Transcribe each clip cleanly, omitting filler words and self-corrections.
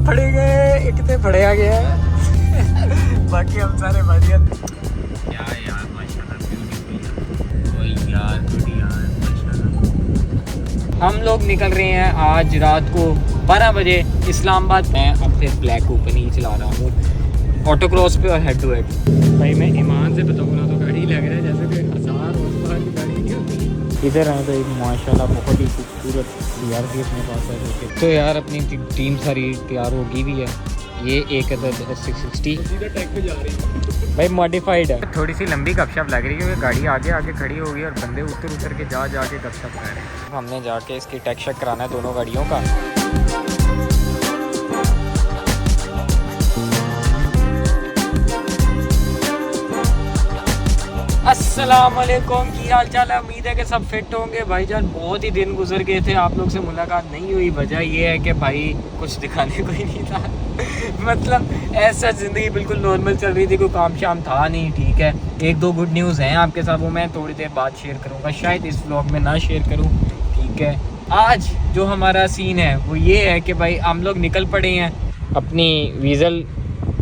फड़े गए, इतने फड़े आ गया बाकी हम सारे बढ़िया। क्या यार माशाल्लाह ब्यूटीफुल यार, गुड यार माशाल्लाह। हम लोग निकल रहे हैं आज रात को 12 बजे इस्लामाबाद। मैं अब फिर ब्लैक कूपन ही चला रहा हूँ ऑटो क्रॉस पे और हेड टू हेड। भाई मैं ईमान से बताऊँ ना तो गाड़ी लग रहा है जैसे कोई 1000 horsepower की गाड़ी नहीं होती। इधर आए तो एक माशाल्लाह बहुत ही खूबसूरत यार भी अपने पास है। तो यार अपनी टीम सारी तैयार होगी भी है। ये एक है 660 सीधा ट्रैक पे जा रही है भाई, मॉडिफाइड है। थोड़ी सी लंबी गपशप लग रही है क्योंकि गाड़ी आगे आगे खड़ी होगी और बंदे उतर के जा के गपशप कर रहे हैं। हमने जाके इसकी टेक शेक कराना है दोनों गाड़ियों का। अस्सलाम वालेकुम, की हाल चाल है? उम्मीद है कि सब फिट होंगे। भाईजान बहुत ही दिन गुजर गए थे, आप लोग से मुलाकात नहीं हुई। वजह ये है कि भाई कुछ दिखाने को ही नहीं था मतलब ऐसा ज़िंदगी बिल्कुल नॉर्मल चल रही थी, कोई काम शाम था नहीं। ठीक है, एक दो गुड न्यूज़ हैं आपके साथ, वो मैं थोड़ी देर बाद शेयर करूँगा, शायद इस व्लॉग में ना शेयर करूँ। ठीक है, आज जो हमारा सीन है वो ये है कि भाई हम लोग निकल पड़े हैं अपनी वीज़ल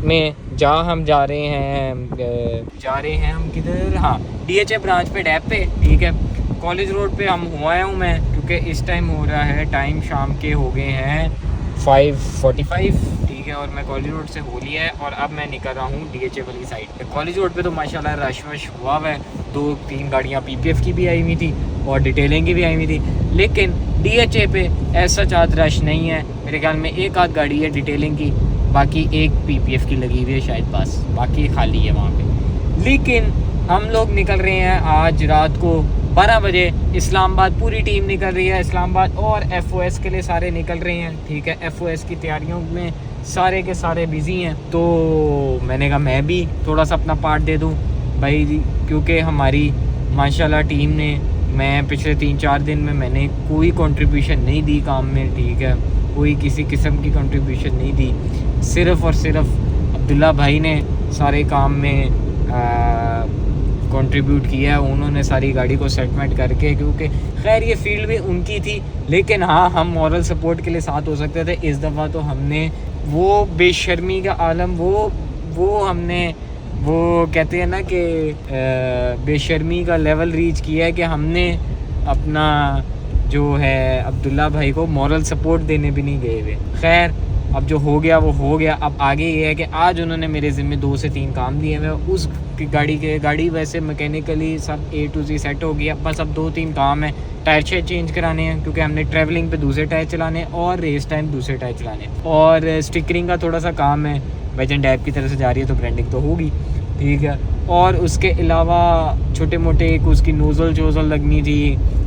में। हम जा रहे हैं हम किधर, हाँ DHA ब्रांच पे डैप पे। ठीक है, कॉलेज रोड पे हम हुआ हूँ मैं, क्योंकि इस टाइम हो रहा है, टाइम शाम के हो गए हैं 5:45। ठीक है, और मैं कॉलेज रोड से हो लिया है और अब मैं निकल रहा हूँ DHA वाली साइड पे। कॉलेज रोड पे तो माशाल्लाह रश वश हुआ है, 2-3 गाड़ियाँ PPF की भी आई हुई थी और डिटेलिंग की भी आई हुई थी। लेकिन DHA पे ऐसा ज़्यादा रश नहीं है, मेरे ख्याल में एक आध गाड़ी है डिटेलिंग की, बाकी एक PPF की लगी हुई है शायद पास, बाकी खाली है वहाँ पे। लेकिन हम लोग निकल रहे हैं आज रात को 12 बजे इस्लामाबाद। पूरी टीम निकल रही है इस्लामाबाद और FOS के लिए सारे निकल रहे हैं। ठीक है, FOS की तैयारियों में सारे के सारे बिज़ी हैं, तो मैंने कहा मैं भी थोड़ा सा अपना पार्ट दे दूँ भाई, क्योंकि हमारी माशाल्लाह टीम ने, मैं पिछले 3-4 दिन में मैंने कोई कंट्रीब्यूशन नहीं दी काम में। ठीक है, कोई किसी किस्म की कंट्रीब्यूशन नहीं दी, सिर्फ़ और सिर्फ अब्दुल्ला भाई ने सारे काम में कंट्रीब्यूट किया है। उन्होंने सारी गाड़ी को सेटमेंट करके, क्योंकि खैर ये फील्ड भी उनकी थी, लेकिन हाँ हम मॉरल सपोर्ट के लिए साथ हो सकते थे। इस दफ़ा तो हमने वो बेशर्मी का आलम, वो हमने, वो कहते हैं ना कि बेशर्मी का लेवल रीच किया है कि हमने अपना जो है अब्दुल्ला भाई को मॉरल सपोर्ट देने भी नहीं गए हुए। खैर अब जो हो गया वो हो गया। अब आगे ये है कि आज उन्होंने मेरे ज़िम्मे 2 से 3 काम दिए हुए, उस गाड़ी वैसे मैकेनिकली सब A to Z सेट हो गया, बस अब 2-3 काम है। टायर शेयर चेंज कराने हैं क्योंकि हमने ट्रैवलिंग पे दूसरे टायर चलाने और रेस टाइम दूसरे टायर चलाने, और स्टिकरिंग का थोड़ा सा काम है। भाईजान डैप की तरफ से जा रही है तो ब्रांडिंग तो होगी। ठीक है, और उसके अलावा छोटे मोटे एक उसकी नोज़ल लगनी थी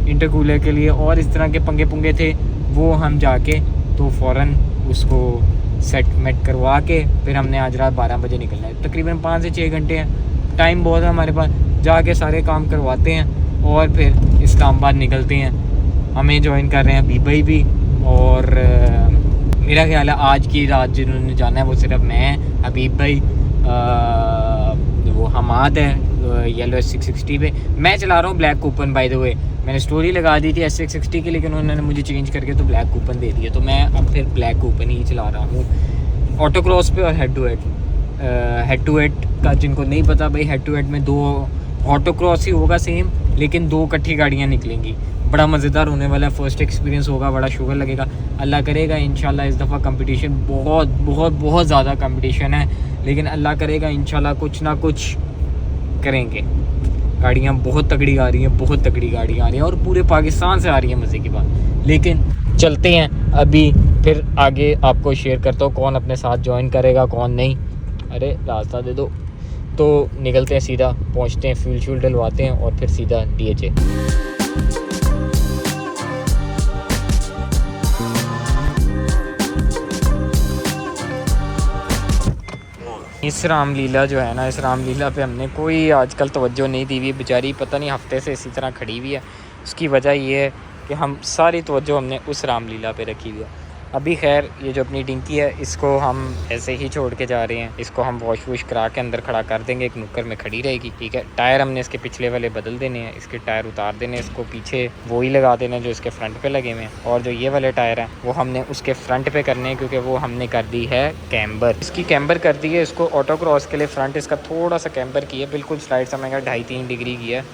इंटरकूलर के लिए, और इस तरह के पंगे पुंगे थे, वो हम जाके तो फ़ौरन उसको सेटमेंट करवा के फिर हमने आज रात 12 बजे निकलना है। तकरीबन 5 से 6 घंटे हैं, टाइम बहुत है हमारे पास। जाके सारे काम करवाते हैं और फिर इस्लामाबाद निकलते हैं। हमें ज्वाइन कर रहे हैं हबीब भाई भी, और मेरा ख्याल है आज की रात जिन्होंने जाना है वो सिर्फ मैं, हबीब भाई, वो हमाद है येलो S660 पे। मैं चला रहा हूँ black coupon, by the way मैंने स्टोरी लगा दी थी S660 की, लेकिन उन्होंने मुझे चेंज करके तो ब्लैक कूपन दे दिया, तो मैं अब फिर ब्लैक कूपन ही चला रहा हूँ ऑटो क्रॉस पे और हेड टू हेड का जिनको नहीं पता भाई, हेड टू हेड में 2 ऑटो क्रॉस ही होगा सेम, लेकिन 2 इकट्ठी गाड़ियाँ निकलेंगी। बड़ा मज़ेदार होने वाला है, फर्स्ट एक्सपीरियंस होगा, बड़ा शुगर लगेगा। अल्लाह करेगा इंशाल्लाह इस दफ़ा कंपटीशन बहुत ज़्यादा कंपटीशन है, लेकिन अल्लाह करेगा इंशाल्लाह कुछ ना कुछ करेंगे। गाड़ियाँ बहुत तगड़ी आ रही हैं, बहुत तगड़ी गाड़ियाँ आ रही हैं और पूरे पाकिस्तान से आ रही हैं, मज़े की बात। लेकिन चलते हैं अभी, फिर आगे आपको शेयर करता हूँ कौन अपने साथ ज्वाइन करेगा कौन नहीं। अरे रास्ता दे दो। तो निकलते हैं, सीधा पहुँचते हैं, फ्यूल शूल डलवाते हैं और फिर सीधा DHA। इस रामलीला जो है ना, इस रामलीला पे हमने कोई आजकल तवज्जो नहीं दी हुई, बेचारी पता नहीं हफ्ते से इसी तरह खड़ी हुई है। उसकी वजह ये है कि हम सारी तवज्जो हमने उस रामलीला पे रखी हुई है। अभी खैर ये जो अपनी डिंकी है इसको हम ऐसे ही छोड़ के जा रहे हैं। इसको हम वॉश वॉश करा के अंदर खड़ा कर देंगे, एक नुक्कर में खड़ी रहेगी, ठीक है। टायर हमने इसके पिछले वाले बदल देने हैं, इसके टायर उतार देने, इसको पीछे वो ही लगा देने जो इसके फ्रंट पे लगे हुए हैं। और जो ये वाले टायर हैं वो हमने उसके फ्रंट पे करने हैं, क्योंकि वो हमने कर दी है कैम्बर। इसकी कैम्बर कर दी है। इसको ऑटो क्रॉस के लिए फ्रंट इसका थोड़ा सा कैम्बर किया, बिल्कुल स्लाइड समझेगा 2.5-3 डिग्री की है।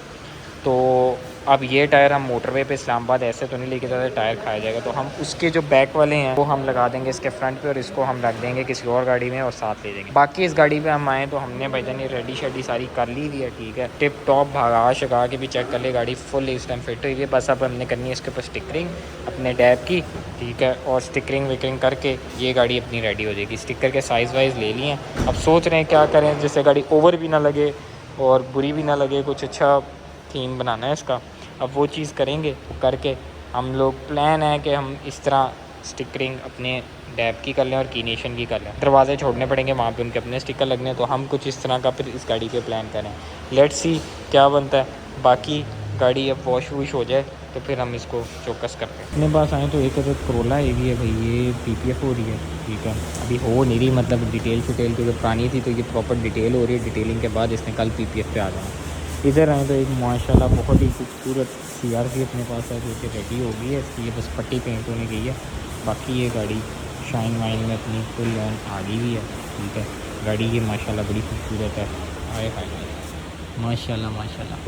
तो अब ये टायर हम मोटरवे पे इस्लामाबाद ऐसे तो नहीं लेके जाते, टायर खाया जाएगा। तो हम उसके जो बैक वाले हैं वो हम लगा देंगे इसके फ्रंट पे, और इसको हम रख देंगे किसी और गाड़ी में और साथ ले जाएंगे। बाकी इस गाड़ी पे हम आए तो हमने भाईजान ये रेडी शेडी सारी कर ली हुई है, ठीक है। टिप टॉप भगा शगा के भी चेक कर ले, गाड़ी फुल इस टाइम फिट हुई है। बस अब हमने करनी है इसके ऊपर स्टिकरिंग अपने डैब की, ठीक है। और स्टिकरिंग विकरिंग करके ये गाड़ी अपनी रेडी हो जाएगी। स्टिकर के साइज़ वाइज ले लिए हैं। अब सोच रहे हैं क्या करें जिससे गाड़ी ओवर भी ना लगे और बुरी भी ना लगे, कुछ अच्छा थीम बनाना है इसका। अब वो चीज़ करेंगे, वो करके हम लोग प्लान है कि हम इस तरह स्टिकरिंग अपने डैब की कर लें और कीनेशन की कर लें। दरवाजे छोड़ने पड़ेंगे, वहाँ पे उनके अपने स्टिकर लगने, तो हम कुछ इस तरह का फिर इस गाड़ी पे प्लान करें। लेट्स सी क्या बनता है। बाकी गाड़ी अब वॉश वॉश हो जाए तो फिर हम इसको चौकस करते हैं। अपने पास आए तो एक अदर करोला ये भी है भाई, ये PPF हो रही है, ठीक है। अभी हो नहीं रही, मतलब डिटेल शिटेल क्योंकि पुरानी थी तो ये प्रॉपर डिटेल हो रही है। डिटेलिंग के बाद इसने कल PPF पे आ जाना। इधर आए तो एक माशाल्लाह बहुत ही खूबसूरत CRV अपने पास है जो कि रेडी हो गई है। इसकी ये बस पट्टी पेंट होने गई है। बाकी ये गाड़ी शाइन वाइन में अपनी फुल ऑन आ गई हुई है, ठीक है। गाड़ी ये माशाल्लाह बड़ी खूबसूरत है। आए हाय माशाल्लाह माशाल्लाह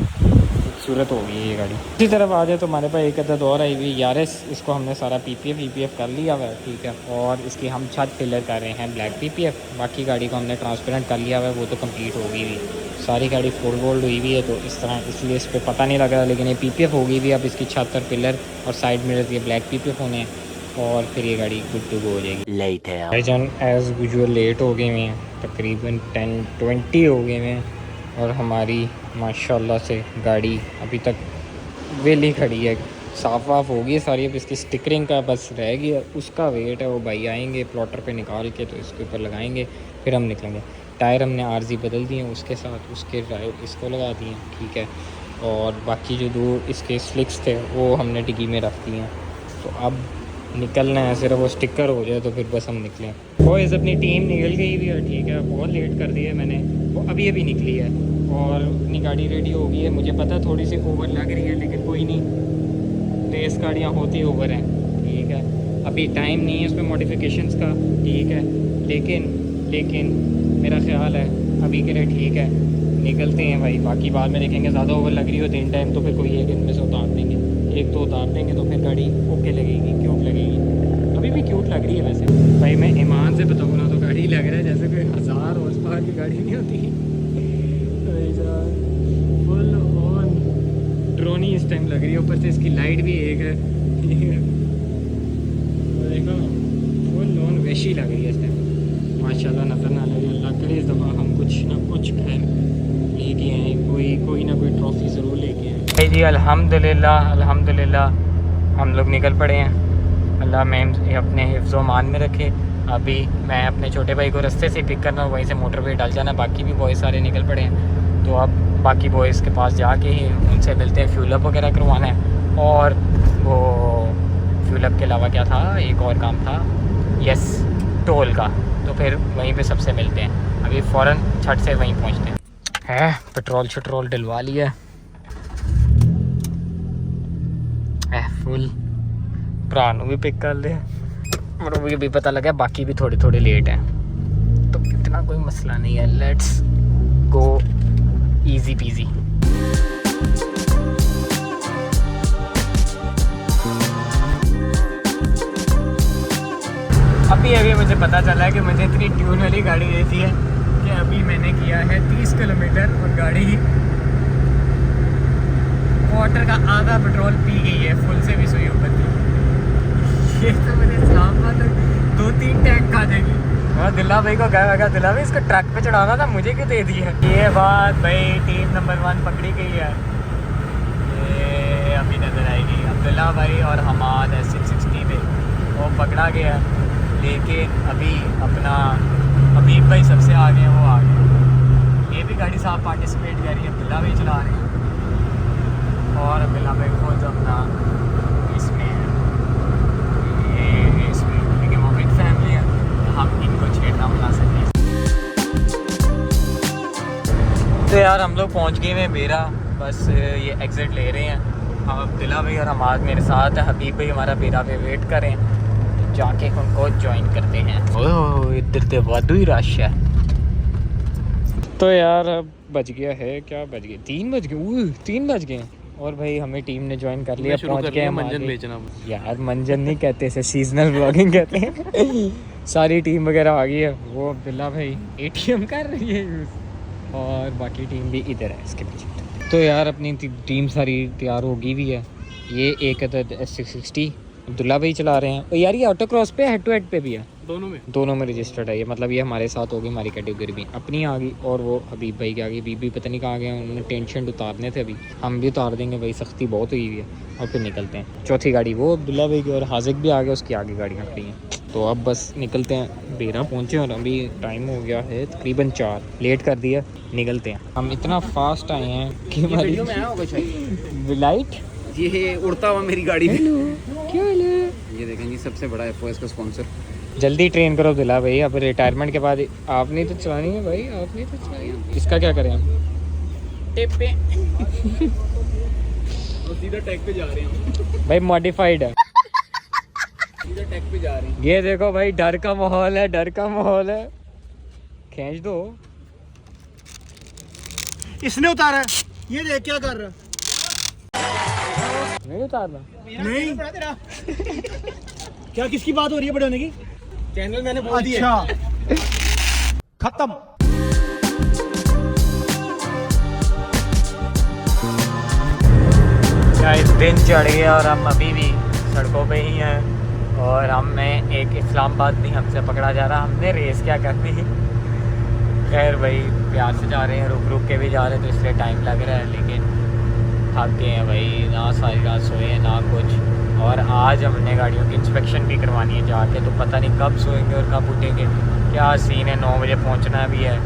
खूबसूरत हो गई है ये गाड़ी। इसी तरफ आ जाए तो हमारे पास एक अदद और आई हुई यारिस। इसको हमने सारा PPF कर लिया हुआ है, ठीक है। और इसकी हम छत फिलर कर रहे हैं ब्लैक PPF। बाकी गाड़ी को हमने ट्रांसपेरेंट कर लिया हुआ है, वो तो कंप्लीट हो गई हुई। सारी गाड़ी फुल गोल्ड हुई हुई है तो इस तरह, इसलिए इस पर पता नहीं लग रहा, लेकिन ये PPF हो गई हुई। अब इसकी छत और पिलर और साइड मिरर्स ये ब्लैक PPF होने हैं और फिर ये गाड़ी गुड टू गो हो जाएगी। लेट है भाईजान, एज़ यूजुअल लेट हो गए हुए हैं, तकरीबन 10:20 हो गए हुए हैं। और हमारी माशाल्लाह से गाड़ी अभी तक वेली खड़ी है, साफ वाफ हो गई है सारी। अब इसकी स्टिकरिंग का बस रह गया, उसका वेट है। वो भाई आएंगे प्लॉटर पे निकाल के तो इसके ऊपर लगाएंगे, फिर हम निकलेंगे। टायर हमने आरजी बदल दिए, उसके साथ उसके ड्राइव इसको लगा दिए, ठीक है। और बाकी जो दो इसके स्लिक्स थे वो हमने डिग्गी में रख दिए हैं। तो अब निकलना है, सिर्फ वो स्टिकर हो जाए तो फिर बस हम निकलें। बॉयज़ अपनी टीम निकल गई भी है, ठीक है। बहुत लेट कर दी है मैंने, वो अभी अभी निकली है और अपनी गाड़ी रेडी हो गई है। मुझे पता थोड़ी सी ओवर लग रही है, लेकिन कोई नहीं, रेस गाड़ियाँ होती ओवर हैं, ठीक है। अभी टाइम नहीं है उसमें मॉडिफिकेशंस का, ठीक है। लेकिन मेरा ख्याल है अभी के लिए ठीक है, निकलते हैं भाई। बाकी बाद में देखेंगे, ज़्यादा ओवर लग रही हो दिन टाइम तो फिर कोई एक इनमें से उतार देंगे, एक तो उतार देंगे तो फिर गाड़ी ओके लगेगी, क्यूट लगेगी। अभी भी क्यूट लग रही है वैसे भाई। मैं ईमान से बताऊँ ना तो गाड़ी लग रहा है जैसे कोई 1000 हॉर्स पावर की गाड़ी नहीं होती। फुल ऑन ड्रोनी इस टाइम लग रही है, ऊपर से इसकी लाइट भी एक है, देखो फुल ऑन वैशी लग रही है इस टाइम माशाल्लाह। नज़र ना लगे, अल्लाह करे इस दफ़ा हम कुछ ना कुछ खैर लेके आए, कोई ना कोई ट्रॉफ़ी ज़रूर लेके आए जी। अल्हम्दुलिल्लाह हम लोग निकल पड़े हैं। अल्लाह में अपने हिफ्ज़ मान में रखे। अभी मैं अपने छोटे भाई को रास्ते से पिक करना, वहीं से मोटर पे डाल जाना। बाकी भी बॉयज़ सारे निकल पड़े हैं, तो अब बाकी बॉयज़ के पास जाके ही उनसे मिलते हैं। फ्यूल अप वगैरह करवाना है, और वो फ्यूल अप के अलावा क्या था, एक और काम था, यस टोल का। तो फिर वहीं पे सबसे मिलते हैं। अभी फ़ौरन छठ से वहीं पहुंचते हैं। पेट्रोल शट्रोल डलवा लिया है फुल। प्राणों भी पिक कर ले, और मुझे भी पता लगा बाकी भी थोड़े लेट हैं, तो कितना कोई मसला नहीं है। Let's go easy PG. अभी मुझे पता चला है कि मुझे इतनी ट्यून वाली गाड़ी देती है कि अभी मैंने किया है 30 किलोमीटर और गाड़ी वाटर का आधा पेट्रोल पी गई है, फुल से भी सुई ऊपर थी। ये तो मुझे इस्लामाबाद तक 2-3 टैंक खा जाएगी। और दिल्ला भाई को कहा लगा, दिल्ला भाई इसको ट्रक पे चढ़ाना था, मुझे क्यों दे दी है। ये बात भाई टीम नंबर 1 पकड़ी गई है, ये अभी नज़र आएगी। अब्दुल्ला भाई और हमाद S660 पे वो पकड़ा गया, लेकिन अभी अपना हबीब भाई सबसे आगे हैं, वो आगे। ये भी गाड़ी साहब पार्टिसिपेट कर रही है, अब्दुल्ला भाई चला रहे हैं और अब्दुल्ला भाई खुद अपना इसमें तो यार हम लोग पहुंच गए हैं मेरा, बस ये एग्ज़िट ले रहे हैं। अब अब्दुल्ला भाई और हमाद मेरे साथ है, हबीब भाई हमारा बेरा पे वेट करें, तो जाके उनको ज्वाइन करते हैं। ओह इधर तो वादू ही रश है। तो यार अब बज गया है, क्या बज गए, 3 बज गए, 3 बज गए। और भाई हमें टीम ने ज्वाइन कर लिया, पहुंच गए हम मंजन बेचना। यार मंजन नहीं कहते, इसे सीजनल ब्लॉगिंग कहते हैं। सारी टीम वगैरह आ गई है, वो अब्दुल्ला भाई ATM कर रही है यूज़, और बाकी टीम भी इधर है इसके पीछे। तो यार अपनी टीम सारी तैयार होगी भी है। ये एक है तो S660 अब्दुल्ला भाई चला रहे हैं। और यार ये ऑटो क्रॉस पे हेड टू हेड पे भी है, दोनों में रजिस्टर्ड है ये, मतलब ये हमारे साथ होगी, हमारी कैटेगरी भी अपनी आ गई। और वो हबीब भाई के आ गई, बीबी पता नहीं कहाँ गए, उन्होंने टेंशन उतारने थे, अभी हम भी उतार देंगे भाई, सख्ती बहुत हुई हुई है। और फिर निकलते हैं। चौथी गाड़ी वो अब्दुल्ला भाई की, और हाजिक भी आ गया, उसकी आगे गाड़ियाँ खड़ी हैं। तो अब बस निकलते हैं, बेरा पहुँचे और अभी टाइम हो गया है तकरीबन 4, लेट कर दिया, निकलते हैं। हम इतना फास्ट आए हैं कि हमारी लाइट ये उड़ता हुआ मेरी गाड़ी में। क्या ये देखें जी, सबसे बड़ा FOS का स्पॉन्सर। जल्दी ट्रेन करो अब्दुल्ला भाई, अब रिटायरमेंट के बाद आपने तो चलानी है भाई, आपने तो चलानी है। इसका क्या करें हम? टिप पे और सीधा टैग पे जा रहे हैं भाई, मॉडिफाइड है, सीधा टैग पे जा रहे हैं। ये देखो भाई, डर का माहौल है, डर का माहौल है। खींच दो। इसने उतारा है, ये देख क्या कर रहा है। नहीं उतारना नहीं क्या किसकी बात हो रही है बढ़ाने की? चैनल मैंने बोल दिया। अच्छा खत्म। गाइस दिन चढ़ गया और हम अभी भी सड़कों पे ही हैं, और हमें एक इस्लामाबाद भी हमसे पकड़ा जा रहा। हमने रेस क्या करनी, खैर भाई प्यार से जा रहे हैं, रुक रुक के भी जा रहे हैं, तो इसलिए टाइम लग रहा है, लेकिन थक गए हैं भाई, ना सारी रात सोए ना कुछ। और आज हमने गाड़ियों की इंस्पेक्शन भी करवानी है जाके, तो पता नहीं कब सोएंगे और कब उठेंगे, क्या सीन है। 9 बजे पहुंचना भी है,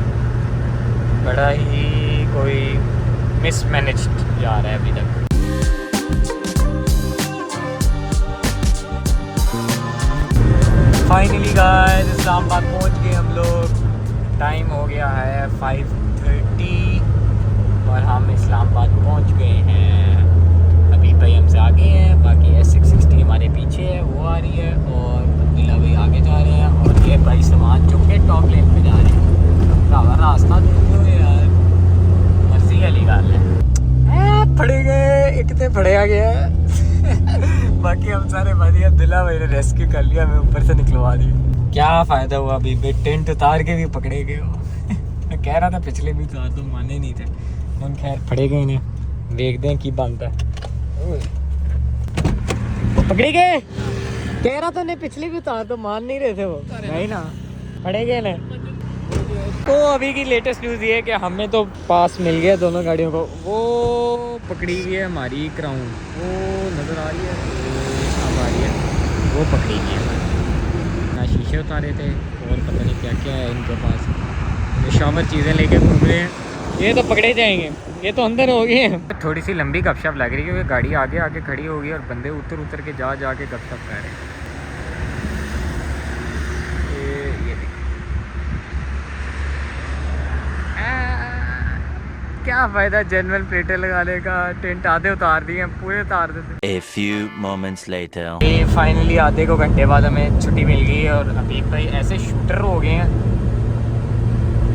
बड़ा ही कोई मिसमैनेज्ड जा रहा है अभी तक। फाइनली गाइस इस्लामाबाद पहुंच गए हम लोग, टाइम हो गया है 5:30 और हम इस्लामाबाद पहुंच गए हैं। अभी भाई हमसे आगे हैं, बाकी S660 हमारे पीछे है, वो आ रही है, और अब्दुल्ला भाई आगे जा रहे हैं, और ये भाई सामान चुक के टॉप लेन पे जा रहे हैं। रावा रास्ता दो यार, मर्जी वाली गल है। फड़े गए, एक तो फड़िया गया बाकी हम सारे भाई, अब्दुल्ला भाई ने रेस्क्यू कर लिया, मैं ऊपर से निकलवा दी। क्या फ़ायदा हुआ अभी, टेंट उतार के भी पकड़े गए हो। मैं कह रहा था पिछले भी उतार तो माने नहीं थे, हम खैर फड़े गए ने, देखते हैं की बनता है। पकड़े गए, कह रहा था ने पिछले भी उतार तो मान नहीं रहे थे वो, नहीं ना, फड़े गए ने। तो अभी की लेटेस्ट न्यूज़ ये है कि हमें तो पास मिल गया दोनों गाड़ियों को। वो पकड़ी गई है हमारी क्राउन, वो नज़र आ रही है, अब आ रही है, वो पकड़ी गई है। ना शीशे उतारे थे, और पता नहीं क्या क्या है इनके पास, ये शावर चीज़ें लेके घूम रहे हैं। ये तो पकड़े जाएंगे, ये तो अंदर हो गए हैं। थोड़ी सी लंबी गपशप लग रही है, क्योंकि गाड़ी आगे आगे खड़ी होगी और बंदे उतर उतर के जा के गपशप कर रहे हैं। ये क्या फ़ायदा जनरल प्लेटें लगाने का, टेंट आधे उतार दिए हैं, पूरे उतार देते। A few moments later. ये फाइनली आधे को घंटे बाद हमें छुट्टी मिल गई है, और अभी भाई ऐसे शूटर हो गए हैं,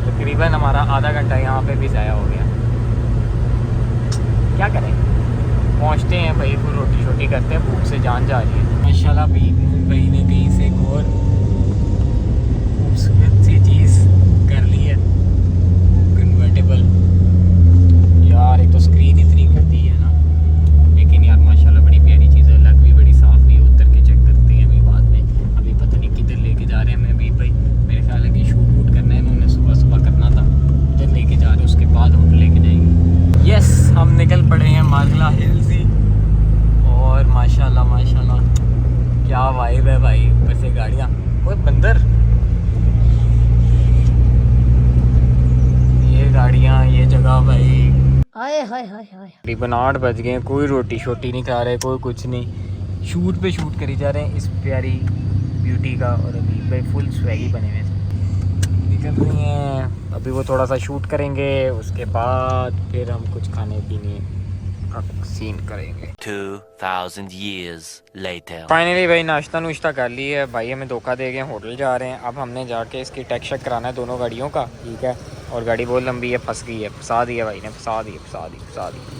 तकरीबन हमारा आधा घंटा यहाँ पे भी ज़ाया हो गया। क्या करें, पहुँचते हैं भाई, को रोटी शोटी करते हैं, भूख से जान जा रही है। माशाल्लाह भाई भाई ने कहीं से एक और खूबसूरत सी चीज़ कर ली है, कन्वर्टेबल। यार एक तो स्क्रीन इतनी घटी है ना, लेकिन यार माशाल्लाह बड़ी प्यारी चीज़ है, लग भी बड़ी साफ़ भी, उतर के चेक करते हैं अभी बाद में। अभी पता नहीं किधर लेके जा रहे हैं, मैं भी भाई मेरे ख्याल है कि शूट वूट करना है, इन्होंने सुबह सुबह करना था, उधर लेके जा रहे हैं, उसके बाद होटल लेके जाएंगे। यस हम निकल पड़े हैं मारगला हिल्स ही, और माशाल्लाह माशाल्लाह क्या वाइब है भाई, ऊपर से गाड़ियाँ, कोई बंदर, ये गाड़ियाँ, ये जगह भाई। हाय हाय हाय हाय। तकरीबन 8 बज गए, कोई रोटी शोटी नहीं खा रहे, कोई कुछ नहीं, शूट पे शूट करी जा रहे हैं इस प्यारी ब्यूटी का। और अभी भाई फुल स्वैगी बने हुए थे, कर रही हैं। अभी वो थोड़ा सा शूट करेंगे, उसके बाद फिर हम कुछ खाने पीने का सीन करेंगे। 2000 years later. फाइनली भाई नाश्ता नुश्ता कर ली है। भाई हमें धोखा दे गए, होटल जा रहे हैं। अब हमने जाके इसकी टेक शेक कराना है दोनों गाड़ियों का, ठीक है। और गाड़ी बहुत लंबी है, फंस गई है, फंसा दी है भाई ने, फंसा दी।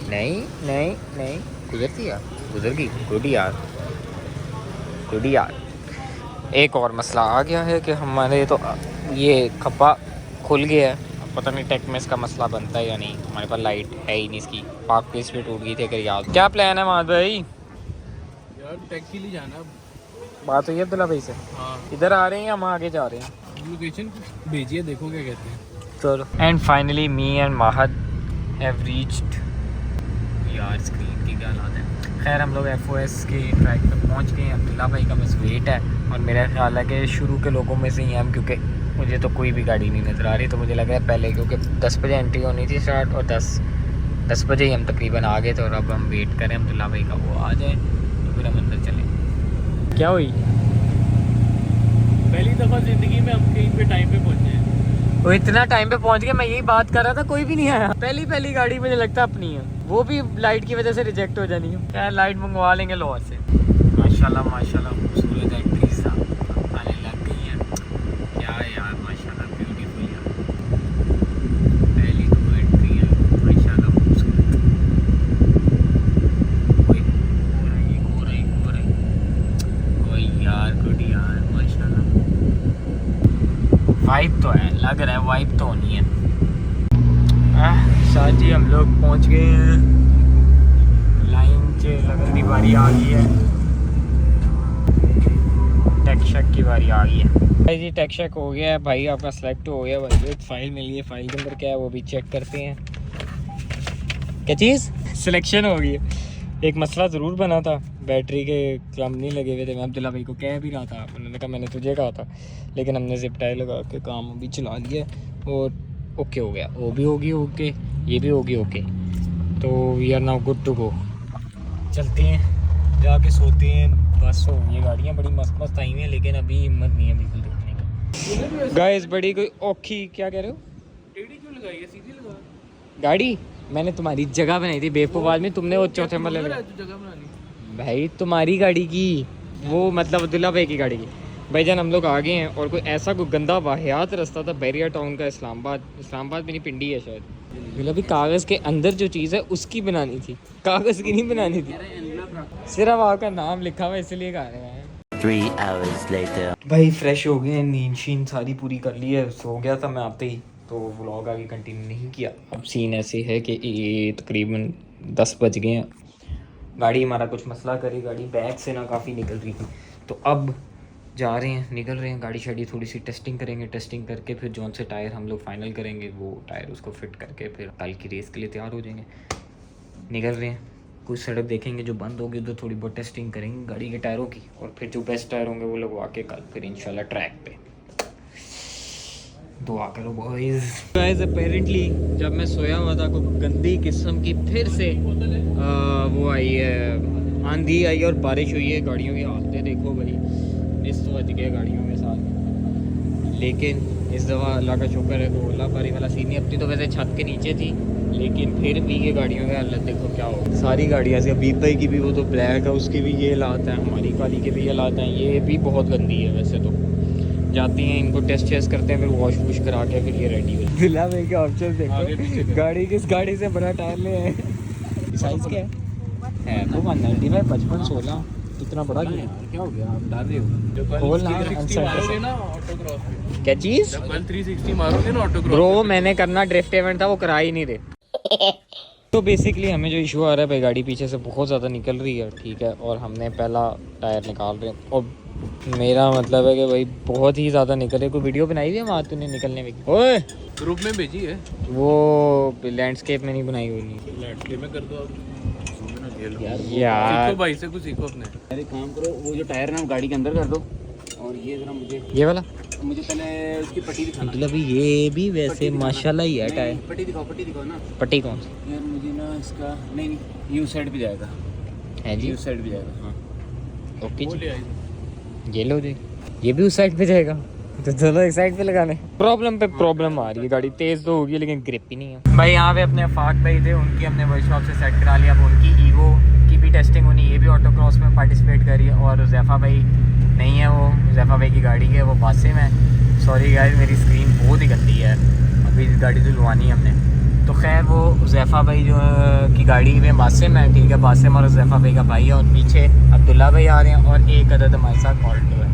नहीं गुजर गई। गुड यार। एक और मसला आ गया है कि हमारे तो ये खप्पा खुल गया है। अब पता नहीं टेक में इसका मसला बनता है या नहीं। हमारे पास लाइट है ही नहीं इसकी, पार्क प्लेस पे टूट गई थी अगर याद। क्या प्लान है माद भाई? यार टैग के लिए जाना। बात हुई अब्दुल्ला भाई से? हाँ, इधर आ रहे हैं या हम आगे जा रहे हैं? लोकेशन भेजिए, देखो क्या कहते हैं। चलो। And finally me and Mahad have reached. यार स्क्रीन की क्या हालत है। खैर हम लोग FOS के ट्रैक पे पहुंच गए हैं। अब्दुल्ला भाई का बस वेट है और मेरा ख्याल है कि शुरू के लोगों में से ही हम, क्योंकि मुझे तो कोई भी गाड़ी नहीं नज़र आ रही। तो मुझे लग रहा है पहले, क्योंकि 10 बजे एंट्री होनी थी स्टार्ट, और 10 बजे ही हम तकरीबन आ गए थे। और अब हम वेट करें अब्दुल्ला भाई का, वो आ जाए तो फिर हम अंदर चलें। क्या हुई? पहली दफ़ा ज़िंदगी में हम कहीं पे टाइम पे पहुँचे हैं। वो इतना टाइम पे पहुंच गया, मैं यही बात कर रहा था, कोई भी नहीं आया। पहली गाड़ी मुझे लगता है अपनी है, वो भी लाइट की वजह से रिजेक्ट हो जानी है। क्या लाइट मंगवा लेंगे लाहौर से। माशाल्लाह खूबसूरत एंट्रीज आने लग गई हैं। क्या है यार, माशाल्लाह ब्यूटीफुल यार। पहली 2 एंट्री है माशाल्लाह खूबसूरत। कोई यार गुड यार माशाल्लाह। वाइब तो है, लग रहा है वाइब तो होनी है। शाह जी हम लोग पहुंच गए हैं। लाइन से लगन की बारी आ गई है। टेक शेक की बारी आ गई है भाई जी। टेक शेक हो गया है भाई, आपका सेलेक्ट हो गया भाई। एक फ़ाइल मिली है, फ़ाइल के अंदर क्या है वो भी चेक करते हैं। क्या चीज़? सिलेक्शन हो गई है। एक मसला ज़रूर बना था, बैटरी के क्लम नहीं लगे हुए थे। मैं अब्दुल्ला भाई को कह भी रहा था, उन्होंने कहा मैंने तुझे कहा था, लेकिन हमने जिप टाई लगा के काम अभी चला लिया और ओके हो गया। वो भी होगी ओके, ये भी होगी ओके। तो we are now good to go. चलते हैं, जाके सोते हैं। बस हो ये गाड़ियाँ बड़ी मस्त आई हुई हैं, लेकिन अभी हिम्मत नहीं है बिल्कुल देखने की। गाइस बड़ी कोई औखी, क्या कह रहे हो? टेढ़ी क्यों लगाई है, सीधी लगा। गाड़ी मैंने तुम्हारी जगह बनाई थी बेवकूफ़ आदमी, तुमने वो चौथे मरले में जगह बना ली भाई तुम्हारी गाड़ी की, वो मतलब अब्दुल्ला भाई की गाड़ी की। भाईजान हम लोग आ गए हैं और कोई ऐसा कोई गंदा वाहियात रास्ता था बैरियर टाउन का, इस्लामाबाद में नहीं, पिंडी है शायद। मतलब कागज़ के अंदर जो चीज़ है उसकी बनानी थी, कागज़ की नहीं बनानी थी। सिर्फ आपका नाम लिखा हुआ इसलिए कह रहे हैं। 3 hours later. भाई फ्रेश हो गए, नींद शीन सारी पूरी कर ली है। सो गया था मैं आते ही, तो व्लॉग आगे कंटिन्यू नहीं किया। अब सीन ऐसे है कि तकरीबन 10 बज गए हैं। गाड़ी हमारा कुछ मसला करी, गाड़ी बैग से ना काफ़ी निकल रही थी। तो अब जा रहे हैं, निकल रहे हैं, गाड़ी शाड़ी थोड़ी सी टेस्टिंग करेंगे। टेस्टिंग करके फिर जौन से टायर हम लोग फाइनल करेंगे, वो टायर उसको फिट करके फिर कल की रेस के लिए तैयार हो जाएंगे। निकल रहे हैं, कुछ सड़क देखेंगे जो बंद होगी, उधर थोड़ी बहुत टेस्टिंग करेंगे गाड़ी के टायरों की, और फिर जो बेस्ट टायर होंगे वो लगवा के कल फिर इंशाल्लाह ट्रैक पे। दुआ करो बॉयज़। गाइस अपेरेंटली जब मैं सोया हुआ था, कोई गंदी किस्म की फिर से वो आई है, आंधी आई और बारिश हुई है। गाड़ियों की हालतें देखो भाई, इस बज गए गाड़ियों के साथ। लेकिन इस दफ़ा अल्लाह का शुक्र है, तो ओला बारी वाला सीन नहीं। अपनी तो वैसे छत के नीचे थी, लेकिन फिर भी ये गाड़ियों की हालत देखो क्या हो। सारी गाड़ियाँ से बीप भाई की भी, वो तो ब्लैक है, उसकी भी ये हालात है, हमारी काली के भी ये हालात हैं। ये भी बहुत गंदी है वैसे तो। जाती हैं, इनको टेस्ट करते हैं, फिर वॉश वूश करा के फिर ये रेडी हो। दिला भाई के ऑप्शन देखो, गाड़ी किस गाड़ी से बड़ा टायर ले आए। साइज़ क्या है? तो 195, 55, 16 इतना बड़ा क्यों? क्या हो गया, आप डाल रहे हो? खोल ना, मारोगे ना ऑटो क्रॉस पे, क्या चीज़? कल 360 मारोगे ना ऑटो क्रॉस। ब्रो मैंने करना ड्रिफ्ट इवेंट था, वो करा ही नहीं रहे। तो बेसिकली हमें जो इशू आ रहा है भाई, गाड़ी पीछे से बहुत ज़्यादा निकल रही है, ठीक है, और हमने पहला टायर निकाल रहे हैं। और मेरा मतलब है कि भाई बहुत ही ज़्यादा निकल रही है। कोई वीडियो बनाई हुई है वहाँ तूने निकलने में? ओए ग्रुप में भेजी है वो लैंडस्केप में नहीं बनाई हुई। लैंडस्केप में कर दो आप यार सीखो भाई से, कुछ सीखो अपने। अरे काम करो, वो जो टायर ना गाड़ी के अंदर कर दो, और ये जरा मुझे, ये वाला मुझे पहले उसकी पट्टी दिखाना। मतलब ये भी वैसे माशाल्लाह ही है टायर। पट्टी दिखाओ ना। पट्टी कौन सी यार मुझे ना इसका, नहीं यू साइड पे जाएगा, है जी? यू साइड पे जाएगा। हाँ ओके जी, ये लो जी, ये भी उस साइड पे जाएगा। तो चलो एक साइड पे लगाने। प्रॉब्लम पे प्रॉब्लम आ रही है, गाड़ी तेज़ तो होगी लेकिन ग्रिप ही नहीं है भाई। यहाँ पे अपने फाक भाई थे, उनकी हमने वर्कशॉप से सेट करा लिया। अब उनकी ईवो की भी टेस्टिंग होनी, ये भी ऑटो क्रॉस में पार्टिसिपेट करी है। और हुज़ैफ़ा भाई नहीं है, वो हुज़ैफ़ा भाई की गाड़ी है, वो बासे में। सॉरी गाइस, मेरी स्क्रीन बहुत ही गंदी है, अभी गाड़ी धुलवानी है हमने। तो खैर वो हुज़ैफ़ा भाई जो की गाड़ी में बासिम है, ठीक है, बासिम और हुज़ैफ़ा भाई का भाई है। और पीछे अब्दुल्ला भाई आ रहे हैं और एक अदद हमारे साथ ऑल्टो है।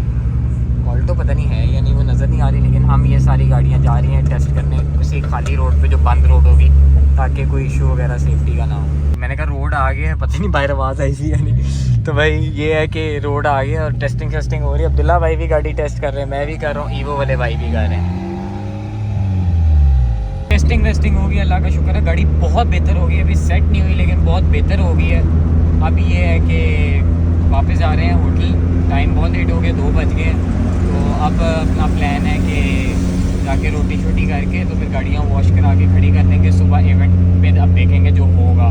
ऑल्टो पता नहीं है या नहीं, वो नज़र नहीं आ रही, लेकिन हम ये सारी गाड़ियाँ जा रही हैं टेस्ट करने उसी खाली रोड पे जो बंद रोड होगी, ताकि कोई इशू वगैरह सेफ्टी का ना हो। मैंने कहा रोड आ गया है, पता नहीं बाहर आवाज़ आई थी या नहीं। तो भाई ये है कि रोड आ गया और टेस्टिंग हो रही है। अब्दुल्ला भाई भी गाड़ी टेस्ट कर रहे हैं, मैं भी कर रहा हूँ, ईवो वाले भाई भी कर रहे हैं। टेस्टिंग होगी, अल्लाह का शुक्र है, गाड़ी बहुत बेहतर हो गई है। अभी सेट नहीं हुई लेकिन बहुत बेहतर हो गई है। अब ये है कि वापस आ रहे हैं होटल, टाइम बहुत लेट हो गया, 2 बज गए। तो अब अपना प्लान है कि जाके रोटी शोटी करके तो फिर गाड़ियाँ वॉश करा के खड़ी कर देंगे। सुबह इवेंट पे अब देखेंगे जो होगा,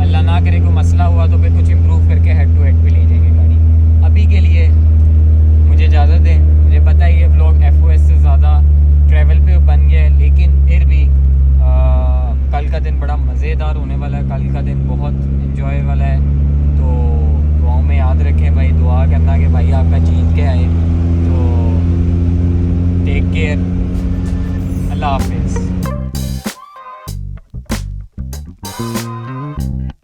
अल्लाह ना करे कोई मसला हुआ तो फिर कुछ इम्प्रूव करके हेड टू हेड पे ले जाएंगे गाड़ी। अभी के लिए मुझे इजाज़त दें। मुझे पता है ये व्लॉग FOS से ज़्यादा ट्रैवल पे बन गया है, लेकिन फिर भी कल का दिन बड़ा मज़ेदार होने वाला है। कल का दिन बहुत इन्जॉय वाला है। तो दुआओं में याद रखें भाई, दुआ करना कि भाई आपका जीत के आए। तो टेक केयर, अल्लाह हाफ़िज़।